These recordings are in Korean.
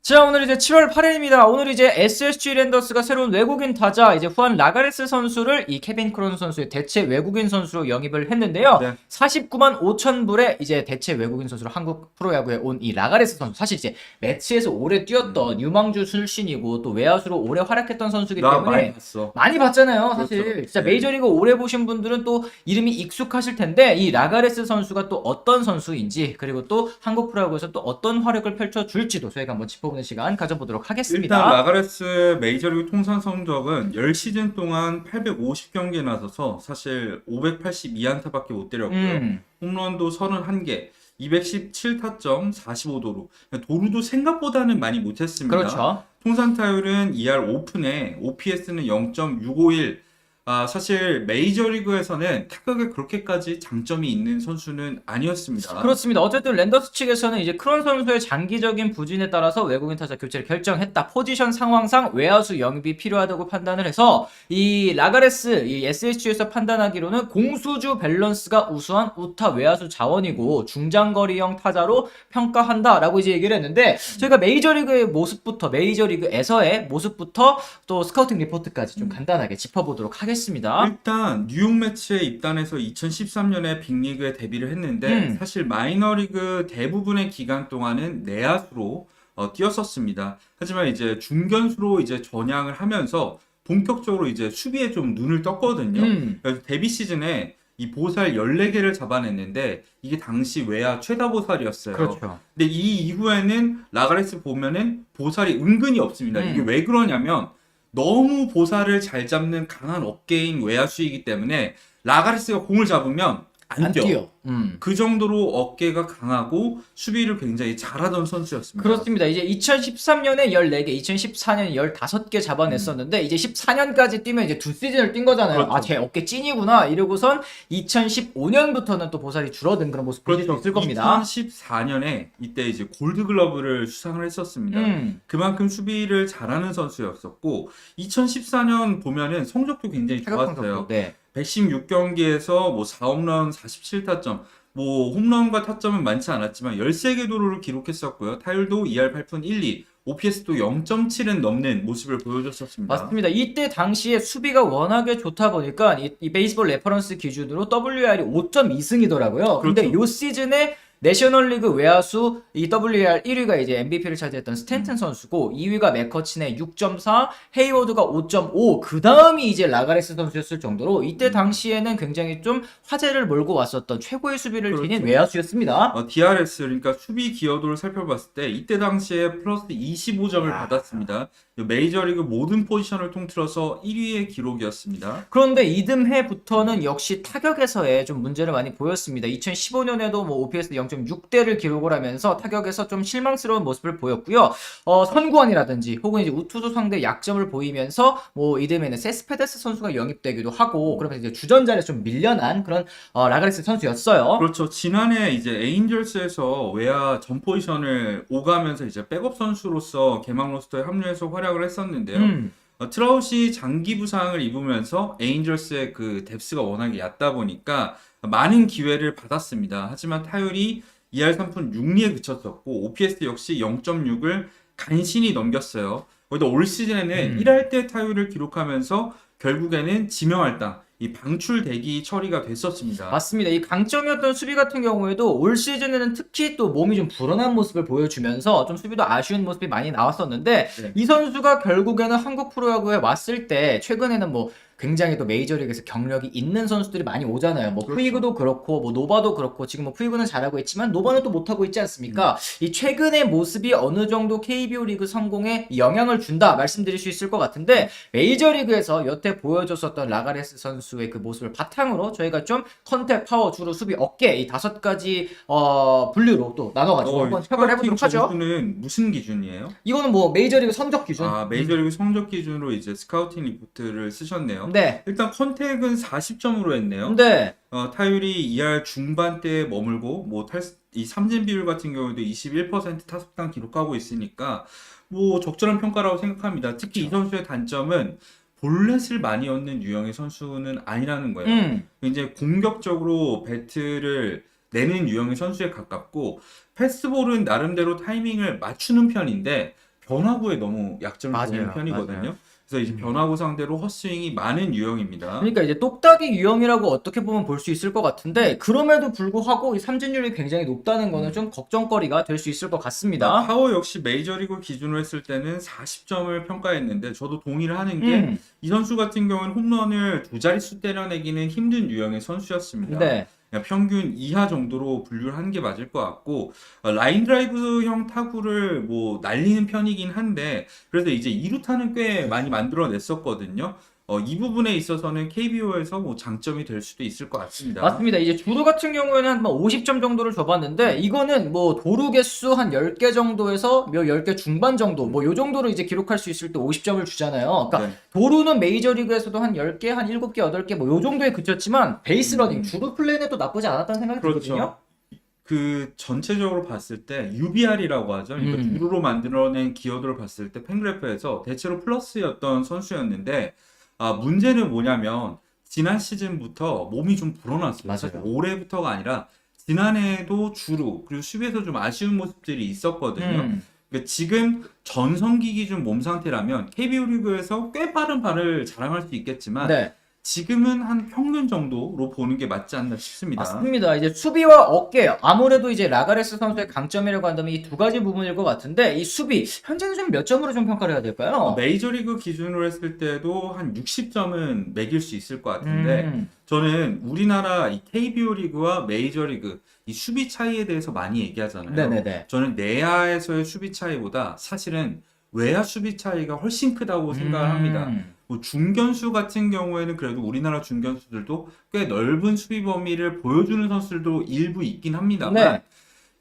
자, 오늘 이제 7월 8일입니다. 오늘 이제 SSG 랜더스가 새로운 외국인 타자 이제 후안 라가레스 선수를 이 케빈 크론 선수의 대체 외국인 선수로 영입을 했는데요. 네. 49만 5천 불에 이제 대체 외국인 선수로 한국 프로야구에 온 이 라가레스 선수. 사실 이제 매치에서 오래 뛰었던 유망주 출신이고 또 외야수로 오래 활약했던 선수이기 나 때문에 많이 봤어. 많이 봤잖아요. 사실 그렇죠. 진짜 네. 메이저리그 오래 보신 분들은 또 이름이 익숙하실 텐데 이 라가레스 선수가 또 어떤 선수인지 그리고 또 한국 프로야구에서 또 어떤 활약을 펼쳐줄지도 저희가 한번 짚어보는 시간 가져보도록 하겠습니다. 일단 라가레스 메이저리그 통산 성적은 10시즌 동안 850경기에 나서서 사실 582안타밖에 못 때렸고요. 홈런도 31개, 217타점, 45도루. 도루도 생각보다는 많이 못했습니다. 그렇죠. 통산 타율은 2할 오픈에 OPS는 0.651. 사실 메이저리그에서는 타격에 그렇게까지 장점이 있는 선수는 아니었습니다. 그렇습니다. 어쨌든 랜더스 측에서는 이제 크론 선수의 장기적인 부진에 따라서 외국인 타자 교체를 결정했다. 포지션 상황상 외야수 영입이 필요하다고 판단을 해서 이 라가레스 이 SSG에서 판단하기로는 공수주 밸런스가 우수한 우타 외야수 자원이고 중장거리형 타자로 평가한다라고 이제 얘기를 했는데 저희가 메이저리그의 모습부터 메이저리그에서의 모습부터 또 스카우팅 리포트까지 좀 간단하게 짚어보도록 하겠습니다. 일단 뉴욕 매치에 입단해서 2013년에 빅리그에 데뷔를 했는데 사실 마이너리그 대부분의 기간 동안은 내야수로 뛰었었습니다. 하지만 이제 중견수로 이제 전향을 하면서 본격적으로 이제 수비에 좀 눈을 떴거든요. 그래서 데뷔 시즌에 이 보살 14개를 잡아냈는데 이게 당시 외야 최다 보살이었어요. 그렇죠. 근데 이 이후에는 라가레스 보면은 보살이 은근히 없습니다. 이게 왜 그러냐면 너무 보살을 잘 잡는 강한 어깨인 외야수이기 때문에 라가레스가 공을 잡으면 안 뛰어. 그 정도로 어깨가 강하고 수비를 굉장히 잘하던 선수였습니다. 그렇습니다. 이제 2013년에 14개, 2014년에 15개 잡아냈었는데 이제 14년까지 뛰면 이제 두 시즌을 뛴 거잖아요. 그렇죠. 아, 제 어깨 찐이구나 이러고선 2015년부터는 또 보살이 줄어든 그런 모습 보실 수 있을 겁니다. 2014년에 이때 이제 골드글러브를 수상을 했었습니다. 그만큼 수비를 잘하는 선수였었고 2014년 보면은 성적도 굉장히 좋았어요. 네. 116경기에서 뭐 4홈런 47타점, 뭐 홈런과 타점은 많지 않았지만 13개 도루를 기록했었고요. 타율도 2할 8푼 1리, OPS도 0.7은 넘는 모습을 보여줬었습니다. 맞습니다. 이때 당시에 수비가 워낙에 좋다 보니까 이 베이스볼 레퍼런스 기준으로 WR이 5.2승이더라고요. 근데 그렇죠. 요 시즌에 내셔널리그 외야수 이 WR 1위가 이제 MVP를 차지했던 스탠튼 선수고 2위가 맥커친의 6.4, 헤이워드가 5.5, 그 다음이 이제 라가레스 선수였을 정도로 이때 당시에는 굉장히 좀 화제를 몰고 왔었던 최고의 수비를 지닌 그렇죠. 외야수였습니다. DRS, 그러니까 수비 기여도를 살펴봤을 때 이때 당시에 플러스 25점을 받았습니다. 메이저리그 모든 포지션을 통틀어서 1위의 기록이었습니다. 그런데 이듬해부터는 역시 타격에서의 좀 문제를 많이 보였습니다. 2015년에도 뭐 OPS 0.6대를 기록을 하면서 타격에서 좀 실망스러운 모습을 보였고요. 선구안이라든지 혹은 이제 우투수 상대 약점을 보이면서 뭐 이듬해는 세스페데스 선수가 영입되기도 하고 그러면서 이제 주전자를 좀 밀려난 그런 라가레스 선수였어요. 그렇죠. 지난해 이제 에인절스에서 외야 전 포지션을 오가면서 이제 백업 선수로서 개막 로스터에 합류해서 활약을 했었는데요. 트라웃이 장기 부상을 입으면서 에인절스의 그 뎁스가 워낙에 얕다 보니까 많은 기회를 받았습니다. 하지만 타율이 2할 3푼 6리에 그쳤었고 OPS 역시 0.6을 간신히 넘겼어요. 거기다 올 시즌에는 1할 때 타율을 기록하면서 결국에는 지명할당, 이 방출 대기 처리가 됐었습니다. 맞습니다. 이 강점이었던 수비 같은 경우에도 올 시즌에는 특히 또 몸이 좀 불어난 모습을 보여주면서 좀 수비도 아쉬운 모습이 많이 나왔었는데 이 선수가 결국에는 한국 프로야구에 왔을 때 최근에는 뭐 굉장히 또 메이저리그에서 경력이 있는 선수들이 많이 오잖아요. 뭐 그렇죠. 푸이그도 그렇고 뭐 노바도 그렇고 지금 뭐 푸이그는 잘하고 있지만 노바는 또 못하고 있지 않습니까? 이 최근의 모습이 어느 정도 KBO 리그 성공에 영향을 준다 말씀드릴 수 있을 것 같은데 메이저리그에서 여태 보여줬었던 라가레스 선수의 그 모습을 바탕으로 저희가 좀 컨택, 파워, 주로 수비, 어깨 이 5가지 분류로 또 나눠가지고 한번 평가를 해보도록 하죠. 점수는 무슨 기준이에요? 이거는 뭐 메이저리그 성적 기준. 메이저리그 성적 기준으로 이제 스카우팅 리포트를 쓰셨네요. 네. 일단 컨택은 40점으로 했네요. 네. 타율이 2할 중반대에 머물고 이 삼진 비율 같은 경우도 21% 타석당 기록하고 있으니까 뭐 적절한 평가라고 생각합니다. 특히 이 선수의 단점은 볼넷을 많이 얻는 유형의 선수는 아니라는 거예요. 굉장히 공격적으로 배트를 내는 유형의 선수에 가깝고 패스트볼은 나름대로 타이밍을 맞추는 편인데 변화구에 너무 약점을 보이는 맞아요. 편이거든요. 맞아요. 그래서 이제 변화구 상대로 헛스윙이 많은 유형입니다. 그러니까 이제 똑딱이 유형이라고 어떻게 보면 볼 수 있을 것 같은데 그럼에도 불구하고 이 삼진율이 굉장히 높다는 거는 좀 걱정거리가 될 수 있을 것 같습니다. 파워 역시 메이저리그 기준으로 했을 때는 40점을 평가했는데 저도 동의를 하는 게 이 선수 같은 경우는 홈런을 두 자릿수 때려내기는 힘든 유형의 선수였습니다. 네. 그냥 평균 이하 정도로 분류를 하는 게 맞을 것 같고 라인 드라이브형 타구를 뭐 날리는 편이긴 한데 그래서 이제 2루타는 꽤 많이 만들어냈었거든요. 이 부분에 있어서는 KBO에서 뭐 장점이 될 수도 있을 것 같습니다. 맞습니다. 이제 주루 같은 경우에는 한 50점 정도를 줘봤는데 이거는 뭐 도루 개수 한 10개 정도에서 몇 10개 중반 정도 뭐 요 정도로 이제 기록할 수 있을 때 50점을 주잖아요. 그러니까 네. 도루는 메이저리그에서도 한 10개, 한 7개, 8개 뭐 요 정도에 그쳤지만 베이스 러닝, 주루 플레이는 나쁘지 않았다는 생각이 들거든요. 그렇죠. 그 전체적으로 봤을 때 UBR이라고 하죠. 이거 주루로 만들어낸 기여도를 봤을 때 팬그래프에서 대체로 플러스였던 선수였는데 문제는 뭐냐면 지난 시즌부터 몸이 좀 불어났어요. 맞아요. 사실 올해부터가 아니라 지난해에도 주루 그리고 수비에서 좀 아쉬운 모습들이 있었거든요. 그러니까 지금 전성기 기준 몸 상태라면 KBO 리그에서 꽤 빠른 발을 자랑할 수 있겠지만 네. 지금은 한 평균 정도로 보는 게 맞지 않나 싶습니다. 맞습니다. 이제 수비와 어깨 아무래도 이제 라가레스 선수의 강점이라고 한다면 이 두 가지 부분일 것 같은데 이 수비 현재는 좀 몇 점으로 좀 평가를 해야 될까요? 메이저리그 기준으로 했을 때도 한 60점은 매길 수 있을 것 같은데 저는 우리나라 이 KBO 리그와 메이저리그 이 수비 차이에 대해서 많이 얘기하잖아요. 네네네. 저는 내야에서의 수비 차이보다 사실은 외야 수비 차이가 훨씬 크다고 생각을 합니다. 뭐 중견수 같은 경우에는 그래도 우리나라 중견수들도 꽤 넓은 수비 범위를 보여주는 선수들도 일부 있긴 합니다만 네.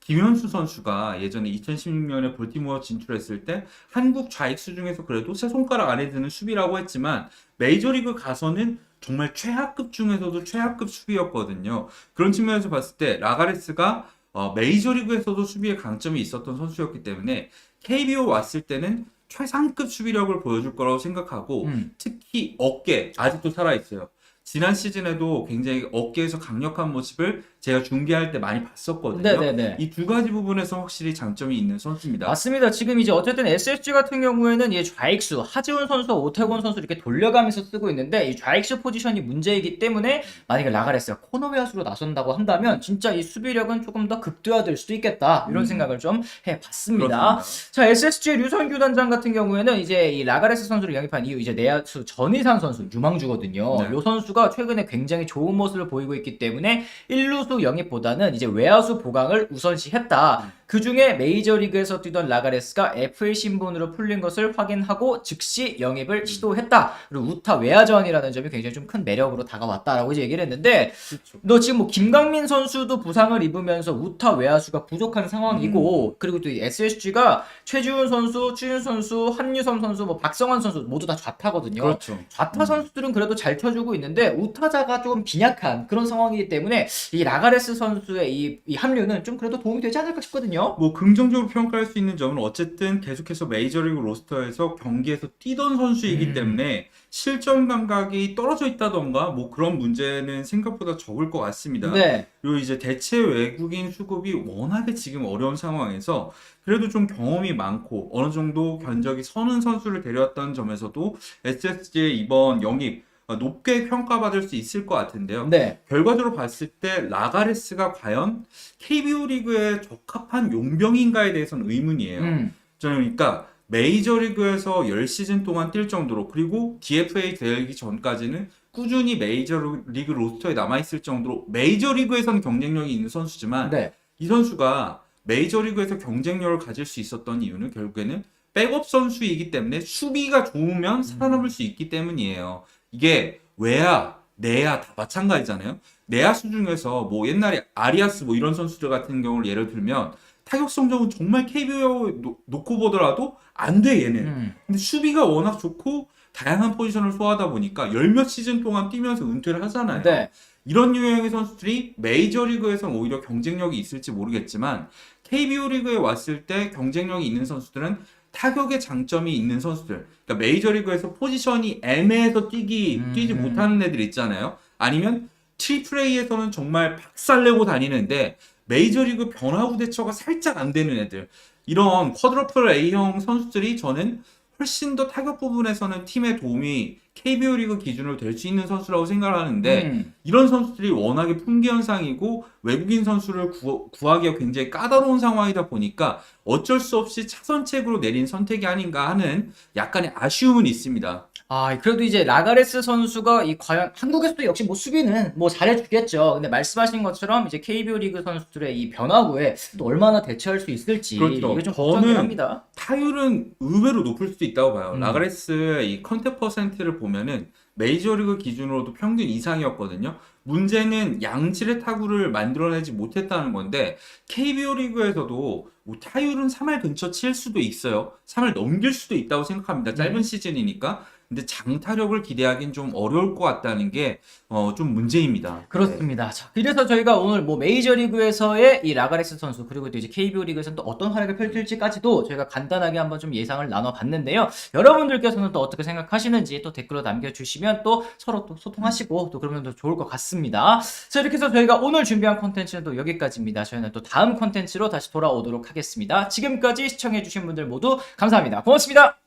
김현수 선수가 예전에 2016년에 볼티모어 진출했을 때 한국 좌익수 중에서 그래도 세 손가락 안에 드는 수비라고 했지만 메이저리그 가서는 정말 최하급 중에서도 최하급 수비였거든요. 그런 측면에서 봤을 때 라가레스가 메이저리그에서도 수비에 강점이 있었던 선수였기 때문에 KBO 왔을 때는 최상급 수비력을 보여줄 거라고 생각하고 특히 어깨 아직도 살아있어요. 지난 시즌에도 굉장히 어깨에서 강력한 모습을 제가 중계할 때 많이 봤었거든요. 네네네. 이 두 가지 부분에서 확실히 장점이 있는 선수입니다. 맞습니다. 지금 이제 어쨌든 SSG 같은 경우에는 이 좌익수 하지훈 선수와 오태곤 선수 이렇게 돌려가면서 쓰고 있는데 이 좌익수 포지션이 문제이기 때문에 만약에 라가레스가 코너 외야수로 나선다고 한다면 진짜 이 수비력은 조금 더 극대화될 수도 있겠다 이런 생각을 좀 해봤습니다. 그렇습니다. 자 SSG의 류성규 단장 같은 경우에는 이제 이 라가레스 선수를 영입한 이후 이제 내야수 전희산 선수 유망주거든요. 네. 이 선수가 최근에 굉장히 좋은 모습을 보이고 있기 때문에 1루수 영입보다는 이제 외야수 보강을 우선시했다. 그 중에 메이저리그에서 뛰던 라가레스가 FA 신분으로 풀린 것을 확인하고 즉시 영입을 시도했다. 그리고 우타 외야전이라는 점이 굉장히 좀 큰 매력으로 다가왔다라고 이제 얘기를 했는데 그렇죠. 너 지금 뭐 김강민 선수도 부상을 입으면서 우타 외야수가 부족한 상황이고 그리고 또 SSG가 최지훈 선수, 추윤 선수, 한유섬 선수, 뭐 박성환 선수 모두 다 좌타거든요. 그렇죠. 좌타 선수들은 그래도 잘 쳐주고 있는데 우타자가 좀 빈약한 그런 상황이기 때문에 이 라가레스 선수의 이 합류는 좀 그래도 도움이 되지 않을까 싶거든요. 뭐 긍정적으로 평가할 수 있는 점은 어쨌든 계속해서 메이저리그 로스터에서 경기에서 뛰던 선수이기 때문에 실전 감각이 떨어져 있다던가 뭐 그런 문제는 생각보다 적을 것 같습니다. 네. 그리고 이제 대체 외국인 수급이 워낙에 지금 어려운 상황에서 그래도 좀 경험이 많고 어느 정도 견적이 서는 선수를 데려왔다는 점에서도 SSG의 이번 영입 높게 평가받을 수 있을 것 같은데요. 네. 결과적으로 봤을 때 라가레스가 과연 KBO 리그에 적합한 용병인가에 대해서는 의문이에요. 저는 그러니까 메이저리그에서 10시즌 동안 뛸 정도로 그리고 DFA 되기 전까지는 꾸준히 메이저리그 로스터에 남아있을 정도로 메이저리그에서는 경쟁력이 있는 선수지만 네. 이 선수가 메이저리그에서 경쟁력을 가질 수 있었던 이유는 결국에는 백업 선수이기 때문에 수비가 좋으면 살아남을 수 있기 때문이에요. 이게 외야, 내야 다 마찬가지잖아요. 내야수 중에서 뭐 옛날에 아리아스 뭐 이런 선수들 같은 경우를 예를 들면 타격 성적은 정말 KBO에 놓고 보더라도 안 돼 얘는. 근데 수비가 워낙 좋고 다양한 포지션을 소화하다 보니까 열 몇 시즌 동안 뛰면서 은퇴를 하잖아요. 네. 이런 유형의 선수들이 메이저리그에서는 오히려 경쟁력이 있을지 모르겠지만 KBO 리그에 왔을 때 경쟁력이 있는 선수들은 타격의 장점이 있는 선수들. 그러니까 메이저리그에서 포지션이 애매해서 뛰지 못하는 애들 있잖아요. 아니면 트리플 A에서는 정말 박살내고 다니는데 메이저리그 변화구 대처가 살짝 안 되는 애들, 이런 쿼드러플 A형 선수들이 저는 훨씬 더 타격 부분에서는 팀에 도움이 KBO 리그 기준으로 될 수 있는 선수라고 생각을 하는데 이런 선수들이 워낙에 품귀 현상이고 외국인 선수를 구하기가 굉장히 까다로운 상황이다 보니까 어쩔 수 없이 차선책으로 내린 선택이 아닌가 하는 약간의 아쉬움은 있습니다. 아, 그래도 이제 라가레스 선수가 과연 한국에서도 역시 뭐 수비는 뭐 잘해주겠죠. 근데 말씀하신 것처럼 이제 KBO 리그 선수들의 이 변화구에 또 얼마나 대처할 수 있을지 그렇죠. 이게 좀 걱정이 저는 합니다. 타율은 의외로 높을 수도 있다고 봐요. 라가레스의 이 컨택 퍼센트를 보면은 메이저리그 기준으로도 평균 이상이었거든요. 문제는 양질의 타구를 만들어내지 못했다는 건데 KBO 리그에서도 뭐 타율은 3할 근처 칠 수도 있어요. 3할 넘길 수도 있다고 생각합니다. 짧은 시즌이니까. 근데 장타력을 기대하기는 좀 어려울 것 같다는 게 좀 문제입니다. 그렇습니다. 자, 그래서 저희가 오늘 뭐 메이저리그에서의 이 라가레스 선수 그리고 또 이제 KBO 리그에서는 또 어떤 활약을 펼칠지까지도 저희가 간단하게 한번 좀 예상을 나눠봤는데요. 여러분들께서는 또 어떻게 생각하시는지 또 댓글로 남겨주시면 또 서로 또 소통하시고 또 그러면 더 좋을 것 같습니다. 자, 이렇게 해서 저희가 오늘 준비한 콘텐츠는 또 여기까지입니다. 저희는 또 다음 콘텐츠로 다시 돌아오도록 하겠습니다. 지금까지 시청해주신 분들 모두 감사합니다. 고맙습니다.